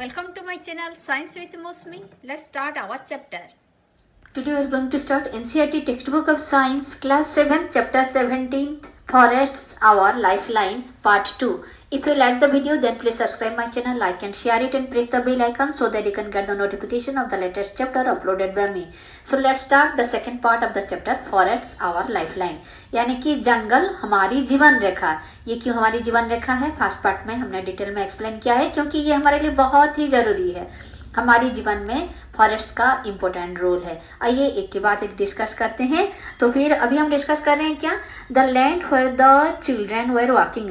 Welcome to my channel Science with Mosmi. Let's start our chapter. Today we are going to start NCERT textbook of science class 7 chapter 17 forests our lifeline part 2. If you like the video then please subscribe my channel, like and share it and press the bell icon so that you can get the notification of the latest chapter uploaded by me. So let's start the second part of the chapter forests our lifeline. यानी कि जंगल हमारी जीवन रेखा. ये क्यों हमारी जीवन रेखा है first part में हमने डिटेल में एक्सप्लेन किया है क्योंकि ये हमारे लिए बहुत ही जरूरी है. हमारी जीवन में फॉरेस्ट का इम्पोर्टेंट रोल है. आइए एक के बाद एक डिस्कस करते हैं. तो फिर अभी हम डिस्कस कर रहे हैं क्या, the land where the children were walking.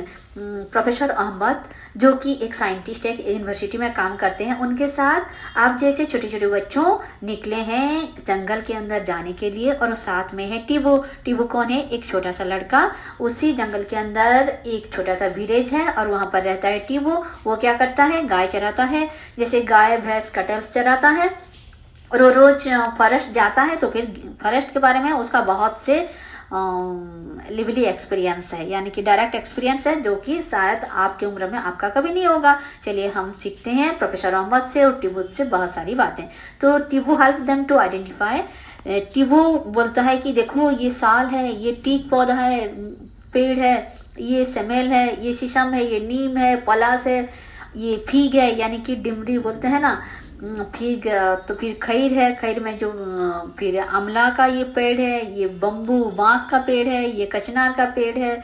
Professor Ahmed जो कि एक साइंटिस्ट है, यूनिवर्सिटी में काम करते हैं, उनके साथ आप जैसे छोटे छोटे बच्चों निकले हैं जंगल के अंदर जाने के लिए. और साथ में है टीबू. टीबू कौन है? एक छोटा सा लड़का. उसी जंगल के अंदर एक छोटा सा विलेज है और वहाँ पर रहता है टीबू. वो क्या करता है? गाय चराता है. जैसे गाय भैंस कटल्स चराता है और वो रोज फॉरेस्ट जाता है. तो फिर फॉरेस्ट के बारे में उसका बहुत से लिवली एक्सपीरियंस है, यानी कि डायरेक्ट एक्सपीरियंस है जो कि शायद आपकी उम्र में आपका कभी नहीं होगा. चलिए हम सीखते हैं प्रोफेसर अहमद से और टिबू से बहुत सारी बातें. तो टिबू हेल्प देम टू आइडेंटिफाई. टिबू बोलता है कि देखो ये साल है, ये टीक पौधा है, पेड़ है, ये सेमेल है, ये शीशम है, ये नीम है, पलास है, ये फीग है यानी कि डिमरी बोलते हैं ना, फिर तो फिर खैर है, खैर में जो फिर आंवला का ये पेड़ है, ये बम्बू बांस का पेड़ है, ये कचनार का पेड़ है.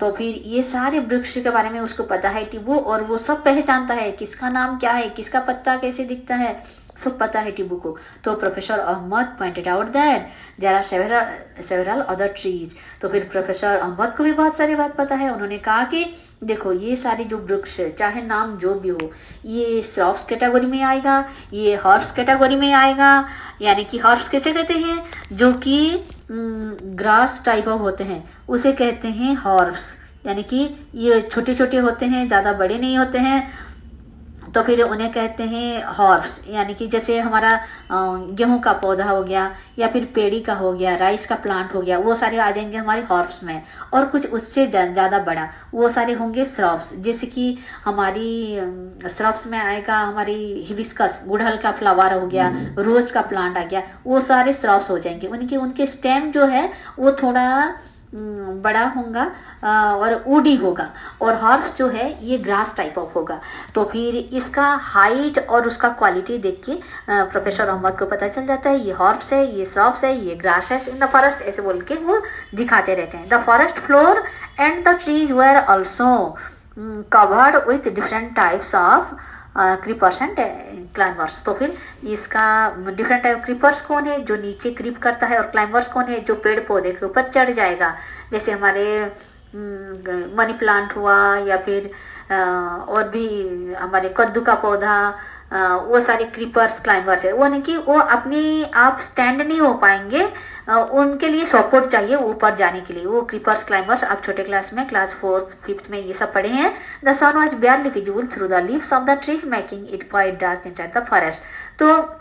तो फिर ये सारे वृक्ष के बारे में उसको पता है टिबू, और वो सब पहचानता है किसका नाम क्या है, किसका पत्ता कैसे दिखता है, सब पता है टिबू को. तो professor Ahmed pointed out that there are several other trees. तो फिर प्रोफेसर अहमद को भी बहुत सारी बात पता है. उन्होंने कहा कि देखो ये सारे जो वृक्ष चाहे नाम जो भी हो, ये श्रब्स कैटेगरी में आएगा, ये हर्ब्स कैटेगरी में आएगा. यानी कि हर्ब्स कैसे कहते हैं? जो कि ग्रास टाइप ऑफ होते हैं उसे कहते हैं हर्ब्स. यानी कि ये छोटे छोटे होते हैं, ज़्यादा बड़े नहीं होते हैं, तो फिर उन्हें कहते हैं हॉर्स. यानी कि जैसे हमारा गेहूं का पौधा हो गया या फिर पेड़ी का हो गया, राइस का प्लांट हो गया, वो सारे आ जाएंगे हमारे हॉर्स में. और कुछ उससे ज़्यादा बड़ा वो सारे होंगे श्रब्स. जैसे कि हमारी श्रब्स में आएगा हमारी हिबिस्कस, गुड़हल का फ्लावर हो गया, रोज का प्लांट आ गया, वो सारे श्रब्स हो जाएंगे. उनके स्टेम जो है वो थोड़ा बड़ा होगा और वुडी होगा. और हॉर्स जो है ये ग्रास टाइप ऑफ होगा. तो फिर इसका हाइट और उसका क्वालिटी देख के प्रोफेसर अहमद को पता चल जाता है ये हॉर्स है, ये श्रब्स है, ये ग्रास है इन द फॉरेस्ट, ऐसे बोल के वो दिखाते रहते हैं. The forest floor and the trees were also covered with different types of creepers and climbers. तो फिर इसका डिफरेंट टाइप क्रीपर्स कौन है? जो नीचे क्रीप करता है. और क्लाइंबर्स कौन है? जो पेड़ पौधे के ऊपर चढ़ जाएगा. जैसे हमारे मनी प्लांट हुआ या फिर और भी हमारे कद्दू का पौधा, वो सारे क्रीपर्स क्लाइंबर्स है. वो नहीं कि वो अपने आप स्टैंड नहीं हो पाएंगे, उनके लिए सपोर्ट चाहिए ऊपर जाने के लिए. वो क्रीपर्स क्लाइंबर्स आप छोटे क्लास में क्लास 4th 5th में ये सब पढ़े हैं. The sun was barely visible through the leaves of the trees making it quite dark inside the forest. तो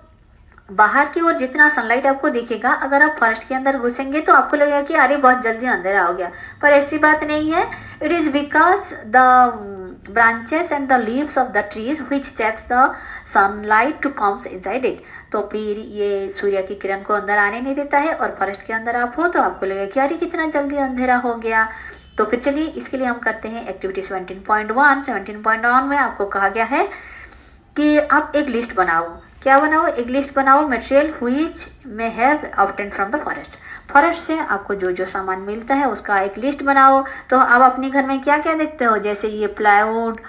बाहर की ओर जितना सनलाइट आपको दिखेगा, अगर आप फॉरेस्ट के अंदर घुसेंगे तो आपको लगेगा कि अरे बहुत जल्दी अंधेरा हो गया, पर ऐसी बात नहीं है. It is because the branches and the leaves of the trees which checks the sunlight to comes inside it. तो फिर ये सूर्य की किरण को अंदर आने नहीं देता है, और फॉरेस्ट के अंदर आप हो तो आपको लगेगा कि अरे कितना जल्दी अंधेरा हो गया. तो फिर चलिए इसके लिए हम करते हैं एक्टिविटी 17.1. 17.1 में आपको कहा गया है कि आप एक लिस्ट बनाओ. क्या बनाओ? एक लिस्ट बनाओ material which may have obtained from the forest. Forest से आपको जो जो सामान मिलता है उसका एक लिस्ट बनाओ. तो आप अपने घर में क्या क्या देखते हो? जैसे ये प्लाईवुड,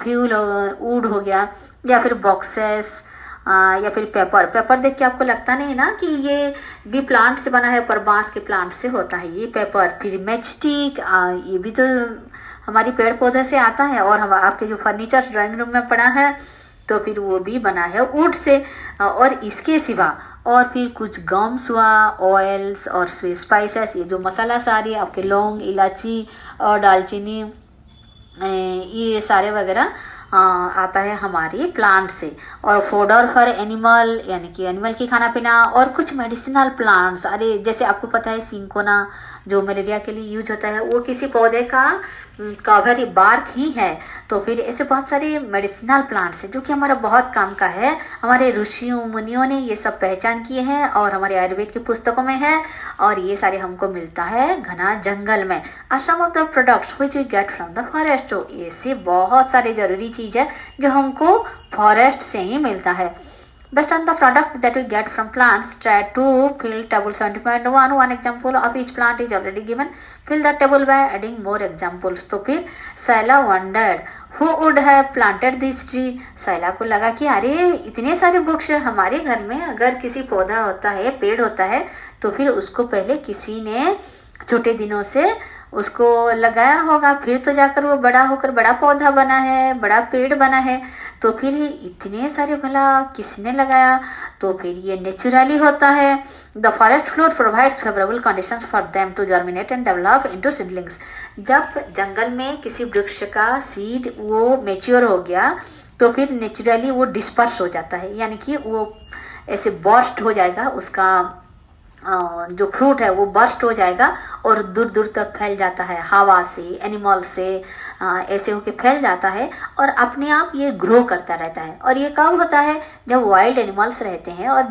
फ्यूल वुड हो गया, या फिर बॉक्सेस, या फिर पेपर. पेपर देख के आपको लगता नहीं ना कि ये भी प्लांट से बना है, पर बांस के प्लांट से होता है ये पेपर. फिर मैच स्टिक, ये भी तो हमारी पेड़ पौधे से आता है. और हम आपके जो फर्नीचर ड्राइंग रूम में पड़ा है तो फिर वो भी बना है वुड से. और इसके सिवा और फिर कुछ गम्स हुआ, ऑयल्स और स्पाइसेस, ये जो मसाला सारे आपके लौंग, इलायची और दालचीनी, ये सारे वगैरह आता है हमारी प्लांट से. और फोडर फॉर एनिमल यानी कि एनिमल की खाना पीना. और कुछ मेडिसिनल प्लांट्स, अरे जैसे आपको पता है सिंकोना जो मलेरिया के लिए यूज होता है, वो किसी पौधे का कवर बार्क ही है। तो फिर ऐसे बहुत सारे मेडिसिनल प्लांट्स हैं जो कि हमारा बहुत काम का है। हमारे ऋषियों मुनियों ने ये सब पहचान किए हैं और हमारे आयुर्वेद की पुस्तकों में है, और ये सारे हमको मिलता है घना जंगल में। Are some of the products which we get from the forest. तो ऐसे बहुत सारे जरूरी चीज है जो हमको फॉरेस्ट से ही मिलता है। Based on the product that we get from plants, try to fill table 70.1. One example of each plant is already given. Fill the table by adding more examples. तो फिर Saila wondered who would have planted this tree. Saila को लगा कि अरे इतने सारे वृक्ष हमारे घर में, अगर किसी पौधा होता है, पेड़ होता है, तो फिर उसको पहले किसी ने छोटे दिनों से उसको लगाया होगा, फिर तो जाकर वो बड़ा होकर बड़ा पौधा बना है, बड़ा पेड़ बना है। तो फिर इतने सारे भला किसने लगाया? तो फिर ये नेचुरली होता है। The forest floor provides favourable conditions for them to germinate and develop into seedlings. जब जंगल में किसी वृक्ष का सीड वो मेच्योर हो गया तो फिर नेचुरली वो डिस्पर्स हो जाता है, यानी कि वो ऐसे बर्स्ट हो जाएगा, उसका जो फ्रूट है वो बर्स्ट हो जाएगा और दूर दूर तक फैल जाता है, हवा से, एनिमल से ऐसे होके फैल जाता है और अपने आप ये ग्रो करता रहता है। और ये कब होता है? जब वाइल्ड एनिमल्स रहते हैं और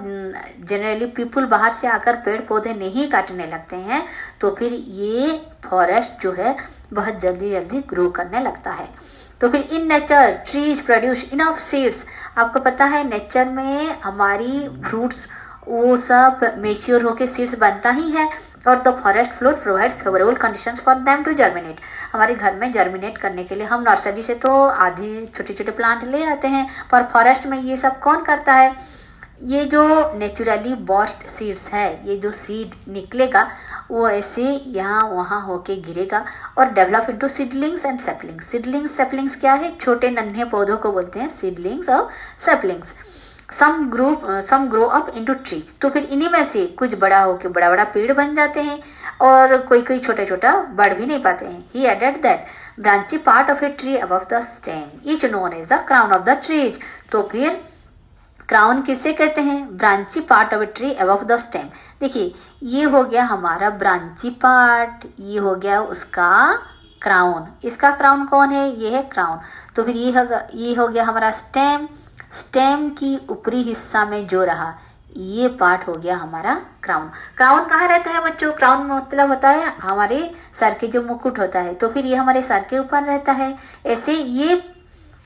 जनरली पीपल बाहर से आकर पेड़ पौधे नहीं काटने लगते हैं, तो फिर ये फॉरेस्ट जो है बहुत जल्दी जल्दी ग्रो करने लगता है। तो फिर in nature trees produce enough seeds. आपको पता है नेचर में हमारी फ्रूट्स वो सब मेच्योर होके सीड्स बनता ही है। और the forest floor provides favourable conditions for them to germinate. हमारे घर में जर्मिनेट करने के लिए हम नर्सरी से तो आधी छोटे छोटे प्लांट ले आते हैं, पर फॉरेस्ट में ये सब कौन करता है? ये जो नेचुरली बर्स्ट सीड्स है, ये जो सीड निकलेगा वो ऐसे यहाँ वहाँ होके गिरेगा और develop into seedlings and saplings. Seedlings saplings क्या है? छोटे नन्हे पौधों को बोलते हैं सीडलिंग्स और सैपलिंग्स। सम ग्रो अप इनटू ट्रीज। तो फिर इन्हीं में से कुछ बड़ा होके बड़ा बड़ा पेड़ बन जाते हैं और कोई कोई छोटा छोटा बढ़ भी नहीं पाते हैं। He added that branchy part of a tree above the stem is known as the crown of the trees. तो फिर क्राउन किसे कहते हैं? Branchy part of a tree above the stem. देखिए ये हो गया हमारा ब्रांची पार्ट, ये हो गया उसका क्राउन। इसका क्राउन कौन है? ये है क्राउन। तो फिर ये हो गया हमारा स्टेम। स्टेम की ऊपरी हिस्सा में जो रहा ये पार्ट हो गया हमारा क्राउन। क्राउन कहाँ रहता है बच्चों? क्राउन मतलब होता है हमारे सर के जो मुकुट होता है, तो फिर ये हमारे सर के ऊपर रहता है। ऐसे ये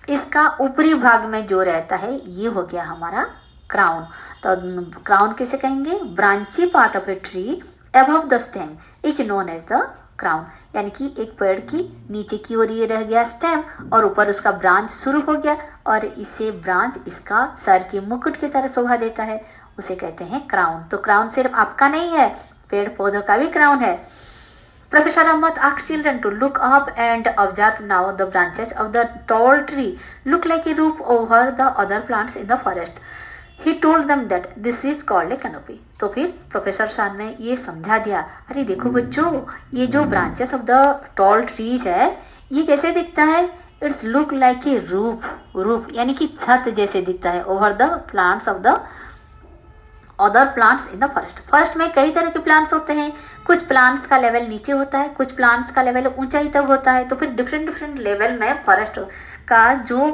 इसका ऊपरी भाग में जो रहता है ये हो गया हमारा क्राउन। तो क्राउन किसे कहेंगे? Branchy part of a tree above the stem is known as the crown. यानी कि एक पेड़ की नीचे की ओर ये रह गया स्टेम और ऊपर उसका ब्रांच शुरू हो गया और इसे ब्रांच इसका सर के मुकुट की तरह शोभा देता है, उसे कहते हैं क्राउन। तो क्राउन सिर्फ आपका नहीं है, पेड़ पौधों का भी क्राउन है। Professor Ahmad asked children to look up and observe now the branches of the tall tree look like a roof over the other plants in the forest. He told them that this is called a canopy. तो फिर professor sir ने ये समझा दिया, अरे देखो बच्चों ये जो branches of the tall trees है ये कैसे दिखता है? It's look like a roof यानी कि छत जैसे दिखता है over the plants of the other plants in the forest. Forest में कई तरह के प्लांट्स होते हैं, कुछ प्लांट्स का लेवल नीचे होता है, कुछ प्लांट्स का लेवल ऊंचाई तक होता है। तो फिर डिफरेंट लेवल में फॉरेस्ट का जो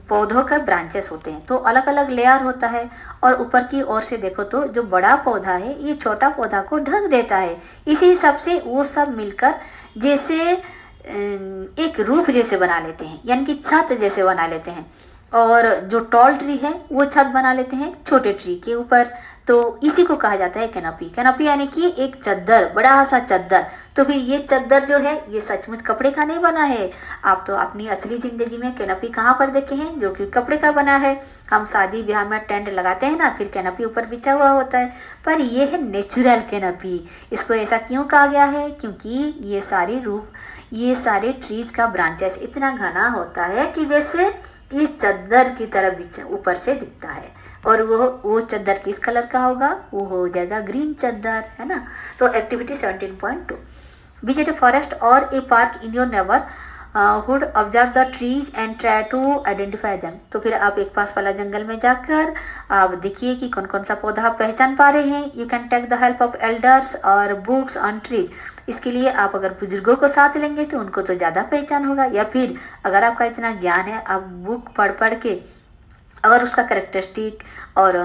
पौधों का ब्रांचेस होते हैं तो अलग अलग लेयर होता है। और ऊपर की ओर से देखो तो जो बड़ा पौधा है ये छोटा पौधा को ढक देता है। इसी हिसाब से वो सब मिलकर जैसे एक रूफ जैसे बना लेते हैं, यानी कि छत जैसे बना लेते हैं। और जो टॉल ट्री है वो छत बना लेते हैं छोटे ट्री के ऊपर। तो इसी को कहा जाता है कैनोपी। कैनोपी यानी कि एक चद्दर, बड़ा सा चद्दर। तो फिर ये चद्दर जो है ये सचमुच कपड़े का नहीं बना है। आप तो अपनी असली जिंदगी में कैनोपी कहाँ पर देखे हैं? जो कि कपड़े का बना है। हम शादी ब्याह में टेंट लगाते हैं ना, फिर कैनोपी ऊपर बिछा हुआ होता है, पर ये है नेचुरल कैनोपी। इसको ऐसा क्यों कहा गया है? क्योंकि ये सारे ट्रीज का ब्रांचेस इतना घना होता है कि जैसे ये चद्दर की तरह ऊपर से दिखता है। और वो चद्दर किस कलर का होगा? वो हो जाएगा ग्रीन चद्दर, है ना। तो एक्टिविटी 17.2, विजिट ए फॉरेस्ट और a park in your wood observe the trees and try to identify them. तो फिर आप एक पास वाला जंगल में जाकर आप देखिए कि कौन कौन सा पौधा आप पहचान पा रहे हैं। You can take the help of elders और बुक्स ऑन ट्रीज। इसके लिए आप अगर बुजुर्गों को साथ लेंगे तो उनको तो ज़्यादा पहचान होगा, या फिर अगर आपका इतना ज्ञान है आप बुक पढ़ पढ़ के अगर उसका करेक्टरिस्टिक और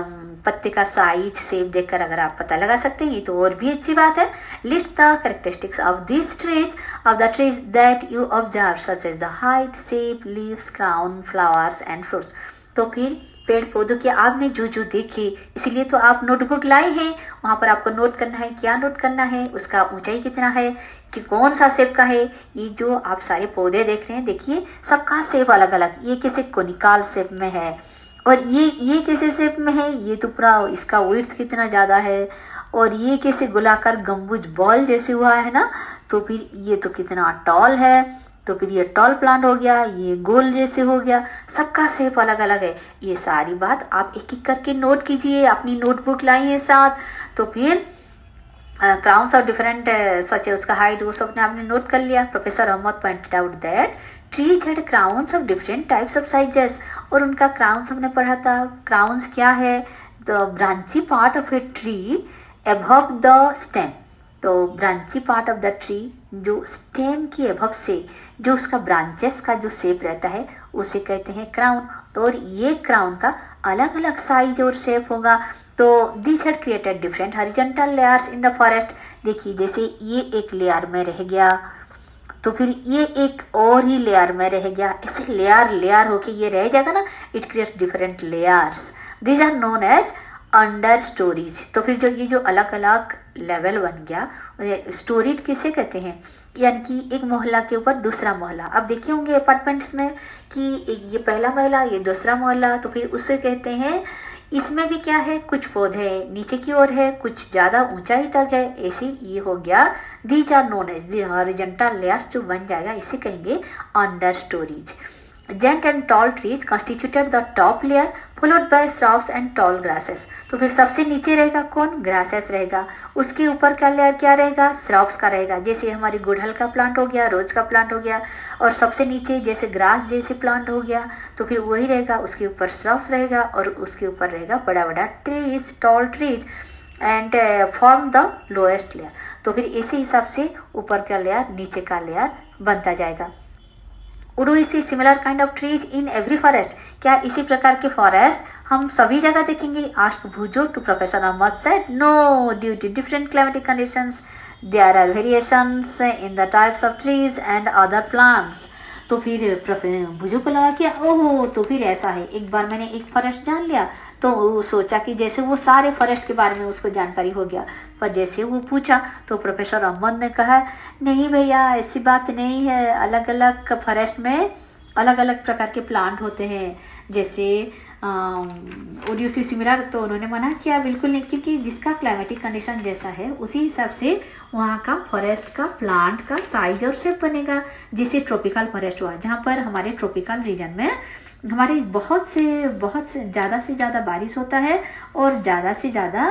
पत्ते का साइज शेप देखकर अगर आप पता लगा सकते हैं तो और भी अच्छी बात है। List the characteristics of this trees of the trees that you observe such as the height, shape, leaves, crown, flowers and fruits. तो फिर पेड़ पौधों के आपने जो जो देखे, इसीलिए तो आप नोटबुक लाए हैं। वहाँ पर आपको नोट करना है, क्या नोट करना है, उसका ऊंचाई कितना है, कि कौन सा शेप का है। ये जो आप सारे पौधे देख रहे हैं, देखिए सबका शेप अलग अलग। ये किसी कोनिकल शेप में है और ये कैसे शेप में है, ये तो पूरा इसका विड्थ कितना ज़्यादा है, और ये कैसे गोलाकार गम्बुज बॉल जैसे हुआ है ना, तो फिर ये तो कितना टॉल है। तो फिर ये टॉल प्लांट हो गया, ये गोल जैसे हो गया, सबका शेप अलग अलग है। ये सारी बात आप एक एक करके नोट कीजिए, अपनी नोटबुक लाइए साथ। तो फिर क्राउन्स ऑफ डिफरेंट सच है उसका हाइट, वो सब आपने नोट कर लिया। Professor Ahmed pointed out that trees had crowns of different types of sizes. और उनका क्राउन्स हमने पढ़ा था। क्राउन्स क्या है, the branchy part of a tree above the stem. तो branchy part of the tree, जो स्टेम की अबव से जो उसका ब्रांचेस का जो शेप रहता है उसे कहते हैं क्राउन। और ये क्राउन का अलग अलग साइज और शेप होगा। तो this had created different horizontal layers in the forest. देखिए जैसे ये एक लेयर में रह गया, तो फिर ये एक और ही लेयर में रह गया, ऐसे लेयर लेयर होके ये रह जाएगा ना, it creates different layers. This are known as understoreys. तो फिर जो ये जो अलग अलग लेवल बन गया, स्टोरीज किसे कहते हैं, यानी कि एक मोहल्ला के ऊपर दूसरा मोहल्ला। अब देखे होंगे अपार्टमेंट्स में कि ये पहला मोहल्ला, ये दूसरा मोहल्ला, तो फिर उसे कहते हैं। इसमें भी क्या है, कुछ पौधे नीचे की ओर है, कुछ ज़्यादा ऊंचाई तक है, ऐसे ये हो गया। These are known as the horizontal layers, जो बन जाएगा इसे कहेंगे understoreys. Giant and tall trees constituted the top layer, followed by shrubs and tall grasses. तो फिर सबसे नीचे रहेगा कौन, ग्रासेस रहेगा। उसके ऊपर का लेयर क्या रहेगा, श्रब्स का रहेगा। जैसे हमारी गुड़हल का प्लांट हो गया, रोज का प्लांट हो गया, और सबसे नीचे जैसे ग्रास जैसे प्लांट हो गया, तो फिर वही रहेगा। उसके ऊपर श्रब्स रहेगा और उसके ऊपर रहेगा बड़ा बड़ा trees, tall trees, and form the lowest layer. तो फिर इसी हिसाब से ऊपर का लेयर नीचे का लेयर बनता जाएगा। Would we see similar kind of trees in every forest? क्या इसी प्रकार के फॉरेस्ट हम सभी जगह देखेंगे? Asked Bhujo to Professor Ahmad said, no, due to different climatic conditions, there are variations in the types of trees and other plants. तो फिर भुजो को लगा कि ओह, तो फिर ऐसा है। एक बार मैंने एक फॉरेस्ट जान लिया तो सोचा कि जैसे वो सारे फॉरेस्ट के बारे में उसको जानकारी हो गया, पर जैसे वो पूछा तो प्रोफेसर अहमद ने कहा नहीं भैया, ऐसी बात नहीं है। अलग अलग फॉरेस्ट में अलग अलग प्रकार के प्लांट होते हैं। जैसे ओडियोसी सिमिलर, तो उन्होंने मना किया, बिल्कुल नहीं, क्योंकि जिसका क्लाइमेटिक कंडीशन जैसा है उसी हिसाब से वहाँ का फॉरेस्ट का प्लांट का साइज और शेप बनेगा। जैसे ट्रॉपिकल फॉरेस्ट हुआ, जहाँ पर हमारे ट्रॉपिकल रीजन में हमारे बहुत से ज़्यादा बारिश होता है और ज़्यादा से ज़्यादा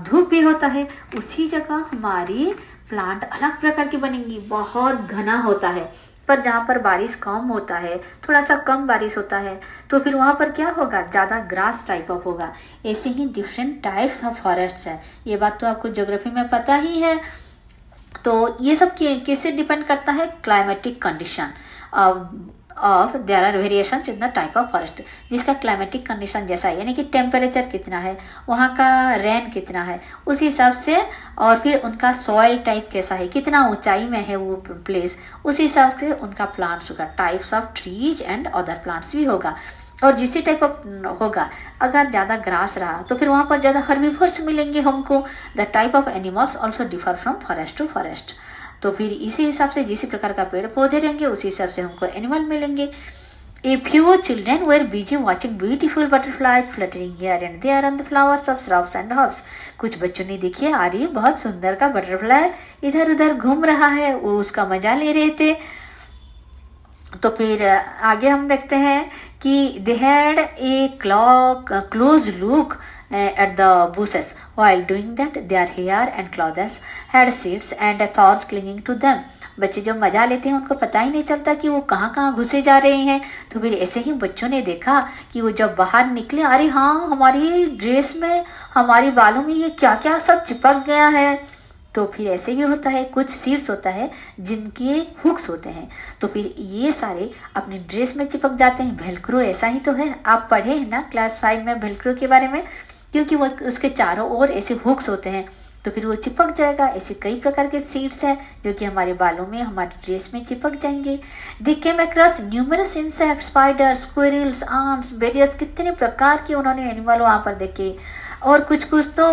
धूप भी होता है, उसी जगह हमारी प्लांट अलग प्रकार की बनेंगी। बहुत घना होता है, पर जहाँ पर बारिश कम होता है, थोड़ा सा कम बारिश होता है, तो फिर वहाँ पर क्या होगा, ज़्यादा ग्रास टाइप ऑफ होगा। ऐसे ही डिफरेंट टाइप्स ऑफ फॉरेस्ट्स है। ये बात तो आपको ज्योग्राफी में पता ही है। तो ये सब किससे डिपेंड करता है, climatic condition of there are variations in the type of forest. जिसका क्लाइमेटिक कंडीशन जैसा है, यानी कि टेम्परेचर कितना है, वहाँ का रेन कितना है, उस हिसाब से, और फिर उनका सॉइल टाइप कैसा है, कितना ऊंचाई में है वो प्लेस, उस हिसाब से उनका प्लांट्स होगा। Types of trees and other plants भी होगा। और जिस टाइप ऑफ होगा, अगर ज़्यादा ग्रास रहा तो फिर वहाँ पर ज़्यादा हर्बीवोर्स मिलेंगे हमको। The type of animals also differ from forest to forest. तो फिर इसी हिसाब से जिस प्रकार का पेड़ पौधे रहेंगे उसी हिसाब से हमको एनिमल मिलेंगे। A few children were busy watching beautiful butterflies fluttering here and there on the flowers of shrubs and herbs. कुछ बच्चों ने देखिए, आ रही बहुत सुंदर का बटरफ्लाई इधर उधर घूम रहा है, वो उसका मजा ले रहे थे। तो फिर आगे हम देखते हैं कि they had a close look at the bushes. While doing that, their hair and clothes had seeds and thorns clinging to them. बच्चे जो मजा लेते हैं उनको पता ही नहीं चलता कि वो कहाँ कहाँ घुसे जा रहे हैं। तो फिर ऐसे ही बच्चों ने देखा कि वो जब बाहर निकले, अरे हाँ, हमारी ड्रेस में, हमारी बालों में ये क्या क्या सब चिपक गया है। तो फिर ऐसे भी होता है, कुछ सीड्स होता है जिनके हुक्स होते हैं, तो फिर ये सारे अपने ड्रेस में चिपक जाते हैं। वेलक्रो ऐसा ही तो है, आप पढ़े हैं ना क्लास 5 में वेलक्रो के बारे में, क्योंकि वो उसके चारों ओर ऐसे हुक्स होते हैं, तो फिर वो चिपक जाएगा। ऐसे कई प्रकार के सीड्स हैं जो कि हमारे बालों में, हमारे ड्रेस में चिपक जाएंगे। They came across numerous insect, spiders, squirrels, arms, various, कितने प्रकार के उन्होंने एनिमल वहाँ पर देखे। और कुछ कुछ तो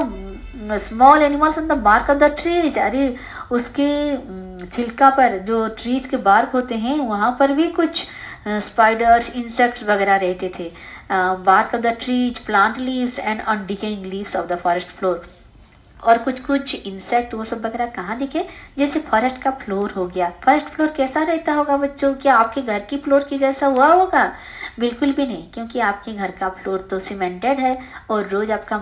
small animals on the bark of the trees, अरे उसके छिलका पर जो ट्रीज के बार्क होते हैं वहाँ पर भी कुछ स्पाइडर्स, इंसेक्ट्स वगैरह रहते थे। Bark of the trees, plant leaves and on decaying leaves of the forest floor. और कुछ कुछ इंसेक्ट वो सब वगैरह कहाँ दिखे, जैसे फॉरेस्ट का फ्लोर हो गया। फॉरेस्ट फ्लोर कैसा रहता होगा बच्चों, क्या आपके घर की फ्लोर की जैसा हुआ होगा? बिल्कुल भी नहीं, क्योंकि आपके घर का फ्लोर तो सीमेंटेड है और रोज आपका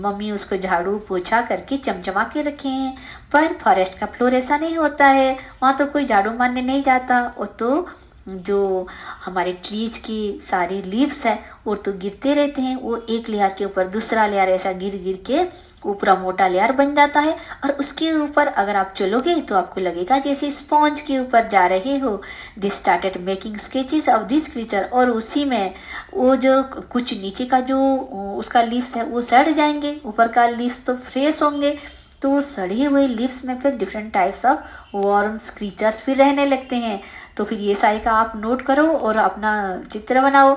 मम्मी उसको झाड़ू पोछा करके चमचमा के रखे हैं। पर फॉरेस्ट का फ्लोर ऐसा नहीं होता है, वहाँ तो कोई झाड़ू मारने नहीं जाता। और तो जो हमारे ट्रीज की सारी लीव्स है वो तो गिरते रहते हैं, वो एक लेयर के ऊपर दूसरा लेयर ऐसा गिर गिर के ऊपर मोटा लेयर बन जाता है। और उसके ऊपर अगर आप चलोगे तो आपको लगेगा जैसे स्पॉन्ज के ऊपर जा रहे हो। They started making sketches of this creature, और उसी में वो जो कुछ नीचे का जो उसका लीव्स है वो सड़ जाएंगे, ऊपर का लीव्स तो फ्रेश होंगे। तो सड़े हुए लीव्स में फिर different types of worms, creatures फिर रहने लगते हैं। तो फिर ये सारे का आप नोट करो और अपना चित्र बनाओ।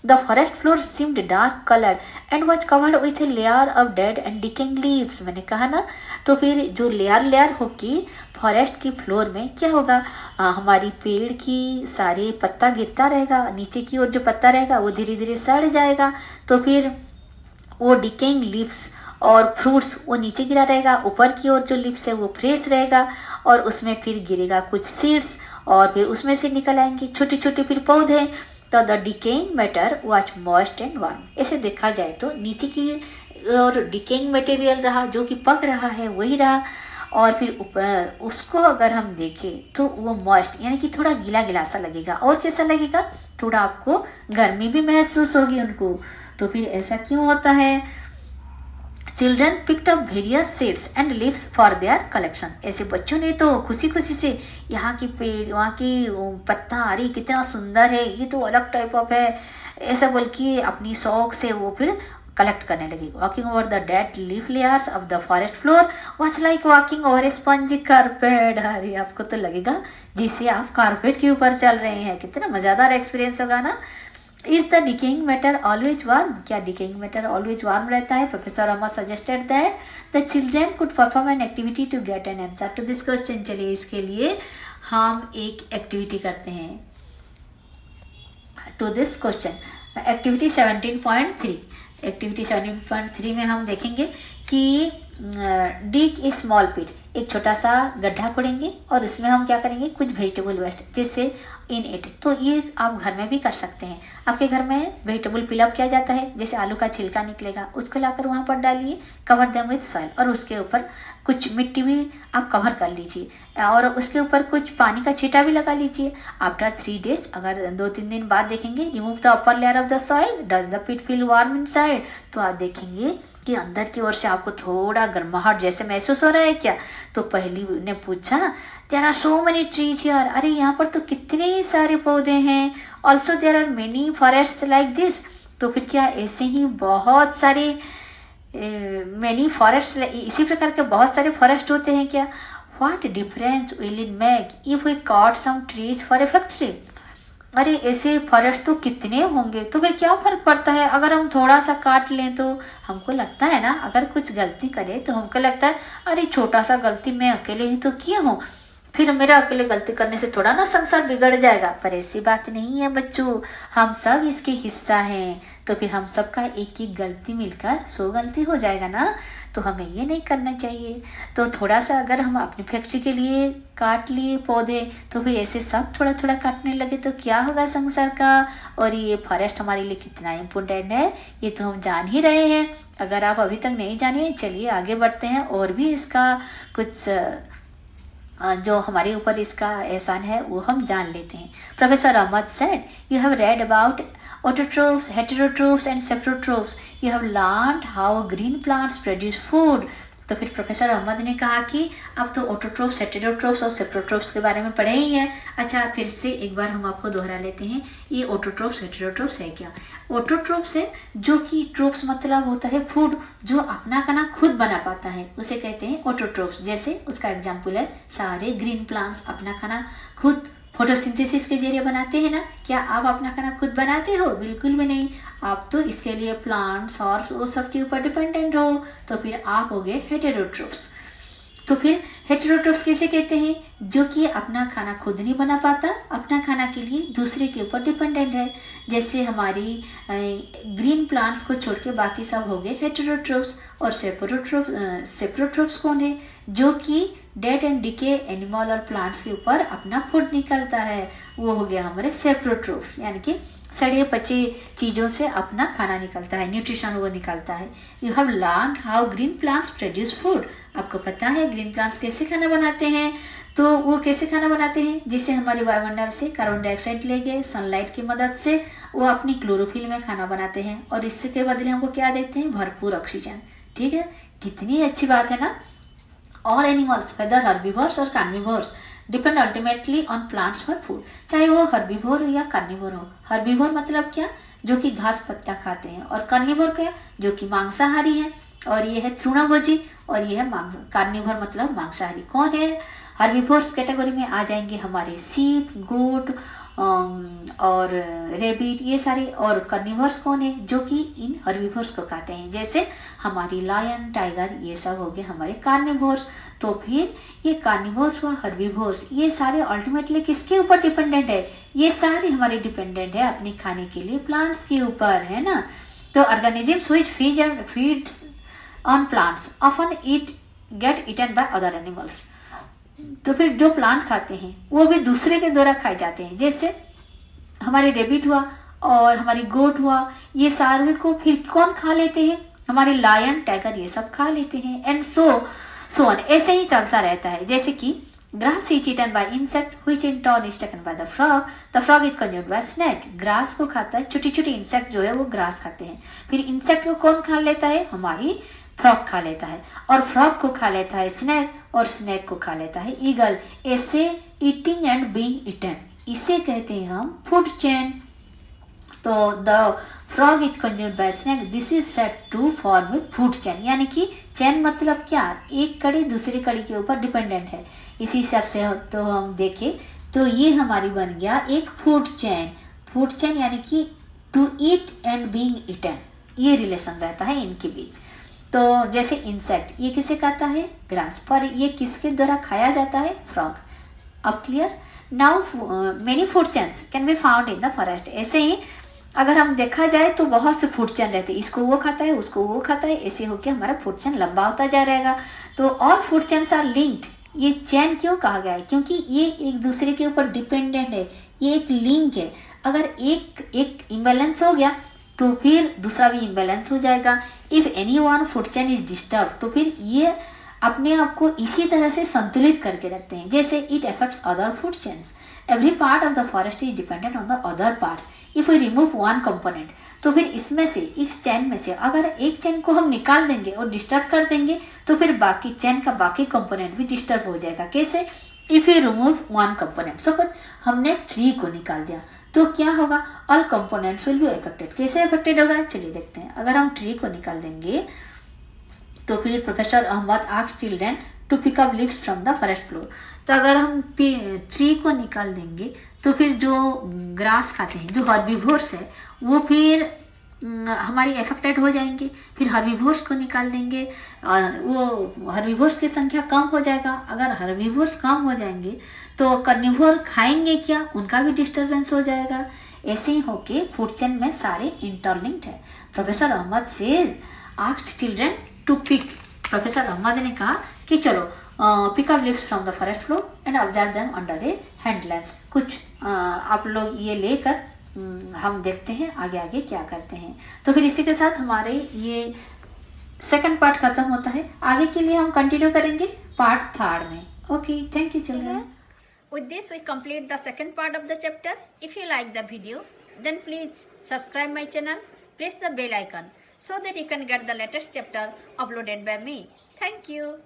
The forest floor seemed dark colour and was covered with a layer of dead and decaying leaves. मैंने कहा ना, तो फिर जो लेयर होगी फॉरेस्ट की फ्लोर में क्या होगा, हमारी पेड़ की सारे पत्ता गिरता रहेगा, नीचे की ओर जो पत्ता रहेगा वो धीरे धीरे सड़ जाएगा। तो फिर वो डिकेइंग लीव्स और फ्रूट्स वो नीचे गिरा रहेगा, ऊपर की ओर जो लीव्स है वो फ्रेश रहेगा, और उसमें फिर गिरेगा कुछ सीड्स, और फिर उसमें से निकल आएंगे छोटे छोटे फिर पौधे। तो the decaying matter was moist and warm. ऐसे देखा जाए तो नीचे की और डिकेइंग मटेरियल रहा, जो कि पक रहा है वही रहा, और फिर ऊपर उसको अगर हम देखें तो वो मॉइस्ट यानी कि थोड़ा गीला गीला सा लगेगा। और कैसा लगेगा, थोड़ा आपको गर्मी भी महसूस होगी उनको। तो फिर ऐसा क्यों होता है? Children picked up various seeds and leaves for their collection. ऐसे बच्चों ने तो खुशी खुशी से यहाँ की पेड़, वहाँ की पत्ता, अरे कितना सुंदर है, ये तो अलग टाइप ऑफ है, ऐसा बोल के अपनी शौक से वो फिर कलेक्ट करने लगी। Walking over the dead leaf layers of the forest floor was like walking over A spongy carpet. अरे आपको तो लगेगा जैसे आप कारपेट के ऊपर चल रहे हैं, कितना मज़ेदार एक्सपीरियंस होगा ना। Is the decaying matter always warm? क्या डिकेइंग मैटर ऑलवेज वार्म रहता है? Professor Ahmed suggested that the children could perform an activity to get an answer to this question. चलिए इसके लिए हम एक एक्टिविटी करते हैं to this question. Activity 17.3। Activity 17.3 में हम देखेंगे कि डिग ए स्मॉल पिट, एक छोटा सा गड्ढा खोदेंगे और इसमें हम क्या करेंगे, कुछ वेजिटेबल वेस्ट जैसे इन इट। तो ये आप घर में भी कर सकते हैं। आपके घर में वेजिटेबल पिलअप किया जाता है, जैसे आलू का छिलका निकलेगा उसको लाकर वहाँ पर डालिए, कवर देम विथ सॉइल, और उसके ऊपर कुछ मिट्टी भी आप कवर कर लीजिए और उसके ऊपर कुछ पानी का छींटा भी लगा लीजिए। आफ्टर 3 days, अगर 2-3 दिन बाद देखेंगे, remove the upper layer of the soil, does the pit feel warm inside. तो आप देखेंगे कि अंदर की ओर से आपको थोड़ा गर्माहट जैसे महसूस हो रहा है क्या? तो पहली ने पूछा, there are so many trees here, अरे यहाँ पर तो कितने सारे पौधे हैं। Also there are many forest like this. तो फिर क्या ऐसे ही बहुत सारे मेनी फॉरेस्ट, इसी प्रकार के बहुत सारे फॉरेस्ट होते हैं क्या? What difference will it make if we cut some trees for a factory. अरे ऐसे फॉरेस्ट तो कितने होंगे, तो फिर क्या फर्क पड़ता है अगर हम थोड़ा सा काट लें। तो हमको लगता है ना, अगर कुछ गलती करें तो हमको लगता है अरे छोटा सा गलती मैं अकेले ही तो किया हूँ, फिर मेरा अकेले गलती करने से थोड़ा ना संसार बिगड़ जाएगा। पर ऐसी बात नहीं है बच्चों, हम सब इसके हिस्सा हैं। तो फिर हम सबका एक एक गलती मिलकर 100 गलती हो जाएगा ना। तो हमें ये नहीं करना चाहिए। तो थोड़ा सा अगर हम अपनी फैक्ट्री के लिए काट लिए पौधे, तो फिर ऐसे सब थोड़ा थोड़ा काटने लगे तो क्या होगा संसार का। और ये फॉरेस्ट हमारे लिए कितना इम्पोर्टेंट है ये तो हम जान ही रहे हैं। अगर आप अभी तक नहीं जाने, चलिए आगे बढ़ते हैं और भी इसका कुछ जो हमारे ऊपर इसका एहसान है वो हम जान लेते हैं। Professor Ahmed said, you have read about autotrophs, heterotrophs and saprotrophs. You have learned how green plants produce food. तो फिर प्रोफेसर अहमद ने कहा कि अब तो ऑटोट्रोफ्स, हेटेरोट्रोफ्स और सेप्रोट्रोफ्स के बारे में पढ़े ही हैं। अच्छा, फिर से एक बार हम आपको दोहरा लेते हैं, ये ऑटोट्रोफ्स, हेटेरोट्रोफ्स है क्या? ऑटोट्रोफ्स है जो कि ट्रोप्स मतलब होता है फूड, जो अपना खाना खुद बना पाता है, उसे कहते हैं ऑटोट्रोफ्स। जैसे उसका एग्जाम्पल है सारे ग्रीन प्लांट्स अपना खाना खुद फोटोसिंथेसिस के जरिए बनाते हैं ना। क्या आप अपना खाना खुद बनाते हो? बिल्कुल भी नहीं, आप तो इसके लिए प्लांट्स और वो सब के ऊपर डिपेंडेंट हो। तो फिर आप हो गए हेटेरोट्रोफ्स। तो फिर हेटेरोट्रोफ्स किसे कहते हैं? जो कि अपना खाना खुद नहीं बना पाता, अपना खाना के लिए दूसरे के ऊपर डिपेंडेंट है। जैसे हमारी ग्रीन प्लांट्स को छोड़ के बाकी सब हो गए हेटेरोट्रोफ्स। और सेप्रोट्रोफ्स कौन है? जो कि डेड एंड डिके एनिमल और प्लांट्स के ऊपर अपना फूड निकलता है, वो हो गया हमारे सेप्रोट्रोफ्स, यानी कि सड़े पचे चीज़ों से अपना खाना निकलता है, न्यूट्रिशन वो निकलता है। You have learned how green plants produce food. आपको पता है ग्रीन प्लांट्स कैसे खाना बनाते हैं? तो वो कैसे खाना बनाते हैं? जिससे हमारे वायुमंडल से कार्बन डाइऑक्साइड ले गए सनलाइट की मदद से वो अपनी क्लोरोफिल में खाना बनाते हैं, और इससे के बदले हमको क्या देते हैं? भरपूर ऑक्सीजन। ठीक है, कितनी अच्छी बात है ना। All animals, whether herbivores or carnivores, depend ultimately on plants for food. चाहे वो हर्बीवोर हो या कार्निवोर हो। हर्बीवोर मतलब क्या? जो कि घास पत्ता खाते हैं। और कार्निवोर क्या? जो कि मांसाहारी है। और ये है तृणभोजी, और ये है कार्निवोर मतलब मांसाहारी। कौन है? हर्बीवोर्स कैटेगरी में आ जाएंगे हमारे सीप, गोट और रेबिट, ये सारे। और कार्निवोर्स कौन है? जो कि इन हर्बीवोर्स को खाते हैं, जैसे हमारी लायन, टाइगर, ये सब हो गए हमारे कार्निवोर्स। तो फिर ये कार्निवोर्स व हर्बीवोर्स ये सारे अल्टीमेटली किसके ऊपर डिपेंडेंट है? ये सारे हमारे डिपेंडेंट है अपने खाने के लिए प्लांट्स के ऊपर, है ना। तो organisms which feeds on plants often get eaten by other animals. तो फिर जो प्लांट खाते हैं वो भी दूसरे के द्वारा खाए जाते हैं। जैसे हमारे रेबिट हुआ और हमारी गोट हुआ, ये सारे को फिर कौन खा लेते हैं? हमारे लायन, टाइगर, ये सब खा लेते हैं। एंड सो ऑन, ऐसे ही चलता रहता है। जैसे कि grass is eaten by insect which in turn is taken by the frog is consumed by snake. Grass को खाता है, छोटी छोटी इंसेक्ट जो है वो ग्रास खाते हैं। फिर इंसेक्ट को कौन खा लेता है? हमारी फ्रॉग खा लेता है, और फ्रॉग को खा लेता है स्नेक, और स्नेक को खा लेता है ईगल। ऐसे ईटिंग एंड बीइंग ईटन, इसे कहते हैं हम फूड चेन। तो the frog is consumed by snake, this is set to form a food chain. यानी कि चेन मतलब क्या? एक कड़ी दूसरी कड़ी के ऊपर डिपेंडेंट है। इसी हिसाब से तो हम देखें तो ये हमारी बन गया एक फूड चेन। फूड चेन यानी कि to eat and being eaten, ये रिलेशन रहता है इनके बीच। तो जैसे इंसेक्ट, ये किसे खाता है? ग्रास। पर ये किसके द्वारा खाया जाता है? फ्रॉग। अब clear? Now many food chains can be found in the forest. ऐसे ही अगर हम देखा जाए तो बहुत से फूड चेन रहते हैं, इसको वो खाता है, उसको वो खाता है, ऐसे होकर हमारा फूड चेन लंबा होता जा रहेगा। तो all food chains are linked. ये चेन क्यों कहा गया है? क्योंकि ये एक दूसरे के ऊपर डिपेंडेंट है, ये एक लिंक है। अगर एक इम्बैलेंस हो गया तो फिर दूसरा भी इम्बैलेंस हो जाएगा। If any one food chain is disturb, तो फिर ये अपने आप को इसी तरह से संतुलित करके रखते हैं। जैसे it affects other food chains. Every part of the forest is dependent on the other parts. If we remove one component, तो फिर इसमें से इस चेन में से अगर एक चेन को हम निकाल देंगे और डिस्टर्ब कर देंगे तो फिर बाकी चेन का बाकी कंपोनेंट भी डिस्टर्ब हो जाएगा। कैसे? If you remove one component, suppose हमने ट्री को निकाल दिया तो क्या होगा? All components will be affected. कैसे अफेक्टेड होगा? चलिए देखते हैं। अगर हम ट्री को निकाल देंगे तो फिर professor Ahmed asked children to pick up leaves from the forest floor. तो अगर हम ट्री को निकाल देंगे तो फिर जो ग्रास खाते हैं, जो हर्बीवोर्स है, वो फिर हमारी अफेक्टेड हो जाएंगे। फिर हर्बीवोर्स को निकाल देंगे, वो हर्बीवोर्स की संख्या कम हो जाएगा। अगर हर्बीवोर्स कम हो जाएंगे तो कार्निवोर खाएंगे क्या? उनका भी डिस्टर्बेंस हो जाएगा। ऐसे ही होके फूड चेन में सारे इंटरलिंक्ड है। प्रोफेसर अहमद से asked children to pick. Professor Ahmed ने कहा कि चलो pick up leaves from the forest floor and observe them under a hand lens. कुछ आप लोग ये लेकर हम देखते हैं आगे आगे क्या करते हैं। तो फिर इसी के साथ हमारे ये सेकंड पार्ट खत्म होता है। आगे के लिए हम कंटिन्यू करेंगे पार्ट 3 में। Okay, thank you, children. With this, we complete the second part of the chapter. If you like the video, then please subscribe my channel, press the bell icon so that you can get the latest chapter uploaded by me. Thank you.